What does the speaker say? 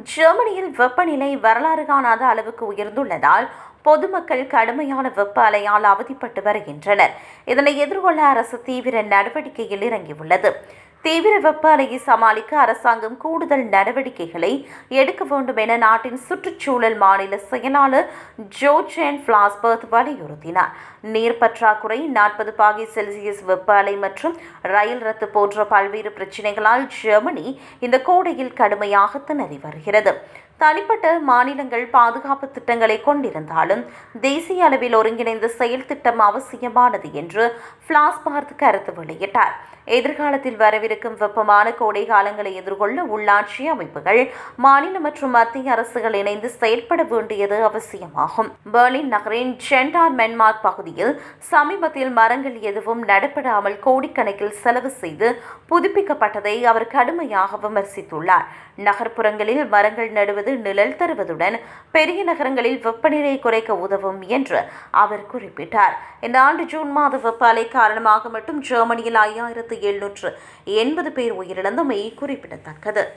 ஜெர்மனியில் வெப்பநிலை வரலாறு காணாத அளவுக்கு உயர்ந்துள்ளதால் பொதுமக்கள் கடுமையான வெப்ப அலையால் அவதிப்பட்டு வருகின்றனர். இதனை எதிர்கொள்ள அரசு தீவிர நடவடிக்கையில் இறங்கியுள்ளது. தீவிர வெப்ப அலையை சமாளிக்க அரசாங்கம் கூடுதல் நடவடிக்கைகளை எடுக்க வேண்டும் என நாட்டின் சுற்றுச்சூழல் மாநில செயலாளர் ஜோர்ஜன் ஃபிளாஸ்பர்த் வலியுறுத்தினார். நீர் பற்றாக்குறை, 40°C வெப்ப அலை மற்றும் ரயில் ரத்து போன்ற பல்வேறு பிரச்சினைகளால் ஜெர்மனி இந்த கோடையில் கடுமையாக திணறி வருகிறது. தனிப்பட்ட மாநிலங்கள் பாதுகாப்பு திட்டங்களை கொண்டிருந்தாலும் தேசிய அளவில் ஒருங்கிணைந்த செயல் திட்டம் அவசியமானது என்று ஃபிளாஸ்பர்த் கருத்து வெளியிட்டார். எதிர்காலத்தில் வரவிருக்கும் வெப்பமான கோடை காலங்களை எதிர்கொள்ள உள்ளாட்சி அமைப்புகள், மாநில மற்றும் மத்திய அரசுகள் இணைந்து செயல்பட வேண்டியது அவசியமாகும். பெர்லின் நகரின் ஜென்டார் மென்மார்க் பகுதியில் சமீபத்தில் மரங்கள் எதுவும் நடப்படாமல் கோடிக்கணக்கில் செலவு செய்து புதுப்பிக்கப்பட்டதை அவர் கடுமையாக விமர்சித்துள்ளார். நகர்ப்புறங்களில் மரங்கள் நடுவது நிழல் தருவதுடன் பெரிய நகரங்களில் வெப்பநிலை குறைக்க உதவும் என்று அவர் குறிப்பிட்டார். இந்த ஆண்டு ஜூன் மாத வெப்ப அலை காரணமாக மட்டும் ஜெர்மனியில் 5780 பேர் உயிரிழந்தமை குறிப்பிடத்தக்கது.